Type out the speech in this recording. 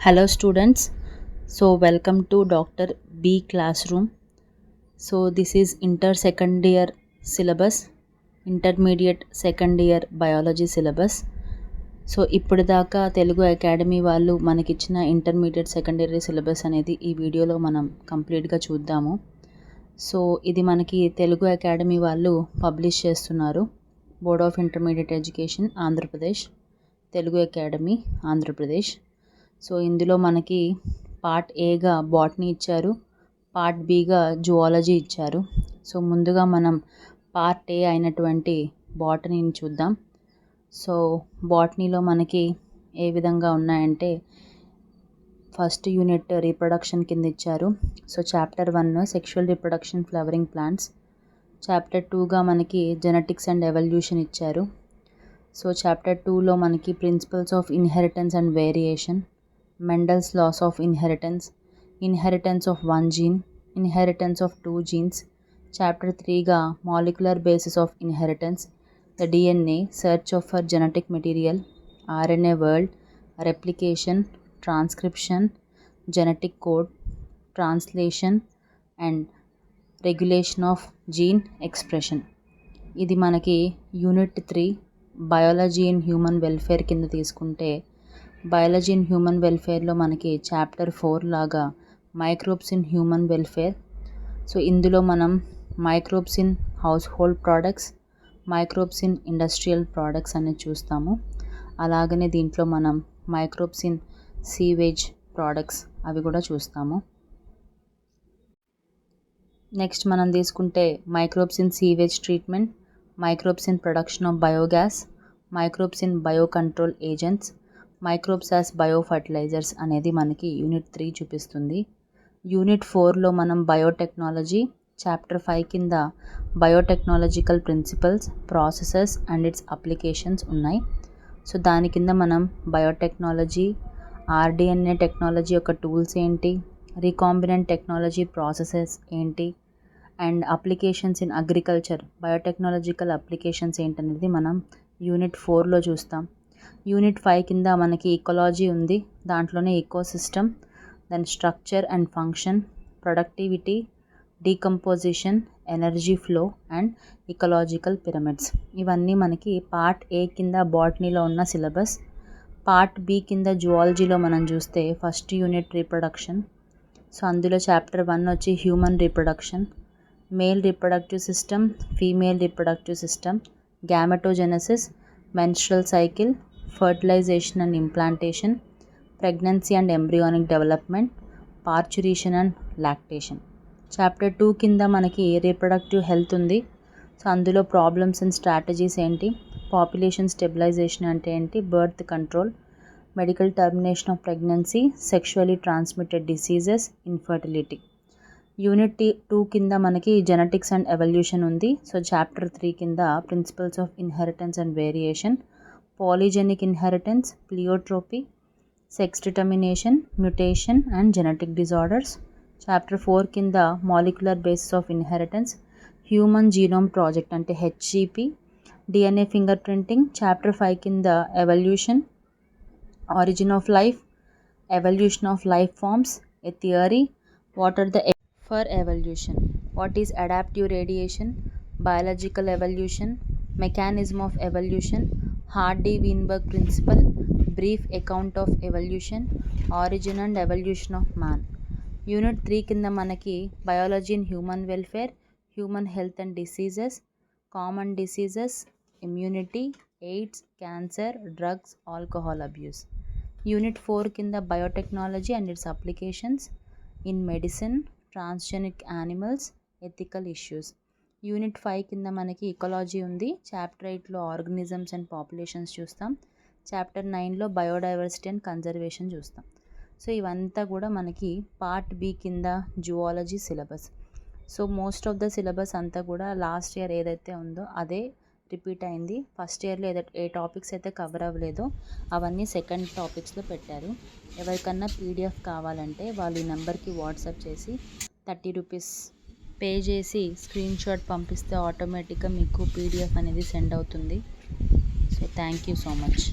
Hello students, so welcome to Dr. B classroom. So this is inter second year syllabus, intermediate second year biology syllabus. So ఇప్పటిదాకా Telugu academy వాళ్ళు మనకిచ్చిన intermediate second year syllabus అనేది ఈ వీడియోలో మనం కంప్లీట్గా చూద్దాము. సో ఇది మనకి తెలుగు అకాడమీ వాళ్ళు పబ్లిష్ చేస్తున్నారు. Board of intermediate education Andhra Pradesh, Telugu academy Andhra Pradesh. So ఇందులో మనకి పార్ట్ ఏగా బాటనీ ఇచ్చారు, పార్ట్ బిగా జువాలజీ ఇచ్చారు. సో ముందుగా మనం పార్ట్ ఏ అయినటువంటి బాటనీని చూద్దాం. సో బాటనీలో మనకి ఏ విధంగా ఉన్నాయంటే ఫస్ట్ యూనిట్ రీప్రొడక్షన్ కింద ఇచ్చారు. So chapter 1 sexual reproduction flowering plants, chapter 2గా మనకి జెనెటిక్స్ అండ్ ఎవల్యూషన్ ఇచ్చారు. సో చాప్టర్ 2లో మనకి principles of inheritance and variation, Mendel's laws of inheritance, inheritance of one gene, inheritance of two genes. Chapter 3గా molecular basis of inheritance, the DNA, search of for genetic material, RNA world, replication, transcription, genetic code, translation and regulation of gene expression. ఇది మనకి unit 3 biology in human welfare కింద తీసుకుంటే, biology in human వెల్ఫేర్లో మనకి chapter 4 లాగా microbes in human welfare. So ఇందులో మనం microbes in house hold products, microbes in industrial products అనేది చూస్తాము. అలాగనే దీంట్లో మనం మైక్రోబ్స్ ఇన్ సీవేజ్ ప్రోడక్ట్స్ అవి కూడా చూస్తాము. నెక్స్ట్ మనం తీసుకుంటే microbes in sewage treatment, microbes in production of biogas, microbes in bio control agents, microbes as bio fertilisers అనేది మనకి యూనిట్ 3 చూపిస్తుంది. యూనిట్ 4లో మనం బయోటెక్నాలజీ, చాప్టర్ 5 కింద biotechnological principles, processes and its applications ఉన్నాయి. సో దాని కింద మనం బయోటెక్నాలజీ, ఆర్డిఎన్ఏ టెక్నాలజీ యొక్క టూల్స్ ఏంటి, రీకాంబినెంట్ టెక్నాలజీ ప్రాసెసెస్ ఏంటి and applications in agriculture, biotechnological applications ఏంటనేది మనం యూనిట్ 4లో చూస్తాం. యూనిట్ 5 కింద మనకి ఇకాలజీ ఉంది, దాంట్లోనే ఈకోసిస్టమ్, దాని structure and function, productivity, decomposition, energy flow and ecological pyramids. ఇవన్నీ మనకి పార్ట్ ఏ కింద బాటనీలో ఉన్న సిలబస్. పార్ట్ బి కింద జువాలజీలో మనం చూస్తే ఫస్ట్ యూనిట్ రీప్రొడక్షన్. సో అందులో చాప్టర్ 1 వచ్చి human reproduction, male reproductive system, female reproductive system, gametogenesis, menstrual cycle, fertilisation and implantation, pregnancy and embryonic development, parturition and lactation. Chapter 2 కింద మనకి రీప్రొడక్టివ్ హెల్త్ ఉంది. So అందులో ప్రాబ్లమ్స్ అండ్ స్ట్రాటజీస్ ఏంటి, population stabilisation అంటే ఏంటి, birth control, medical termination of pregnancy, sexually transmitted diseases, infertility. Unit 2 కింద మనకి genetics and evolution ఉంది. సో చాప్టర్ 3 కింద principles of inheritance and variation, polygenic inheritance, pleiotropy, sex determination, mutation and genetic disorders. Chapter 4 కింద molecular basis of inheritance, human genome project అంటే HGP, DNA finger printing. Chapter 5 కింద evolution, origin of life, evolution of life forms, a theory, what are the for evolution, what is adaptive radiation, biological evolution, mechanism of evolution, Hardy-Weinberg principle, brief account of evolution, origin and evolution of man. Unit 3 కింద మనకి biology in human welfare, human health and diseases, common diseases, immunity, AIDS, cancer, drugs, alcohol abuse. Unit 4 కింద biotechnology and its applications in medicine, transgenic animals, ethical issues. Unit 5 కింద మనకి ecology ఉంది. Chapter 8లో organisms and populations చూస్తాం. Chapter 9లో biodiversity and conservation చూస్తాం. So ఇవంతా కూడా మనకి part B కింద zoology syllabus. So most of the syllabus అంతా కూడా లాస్ట్ ఇయర్ ఏదైతే ఉందో అదే రిపీట్ అయింది. ఫస్ట్ ఇయర్లో ఏ టాపిక్స్ అయితే కవర్ అవ్వలేదో అవన్నీ సెకండ్ టాపిక్స్లో పెట్టారు. ఎవరికన్నా పీడిఎఫ్ కావాలంటే వాళ్ళు ఈ నెంబర్కి వాట్సాప్ చేసి 30 రూపీస్ పే చేసి స్క్రీన్ షాట్ పంపిస్తే ఆటోమేటిక్గా మీకు పీడిఎఫ్ అనేది సెండ్ అవుతుంది. So thank you so much.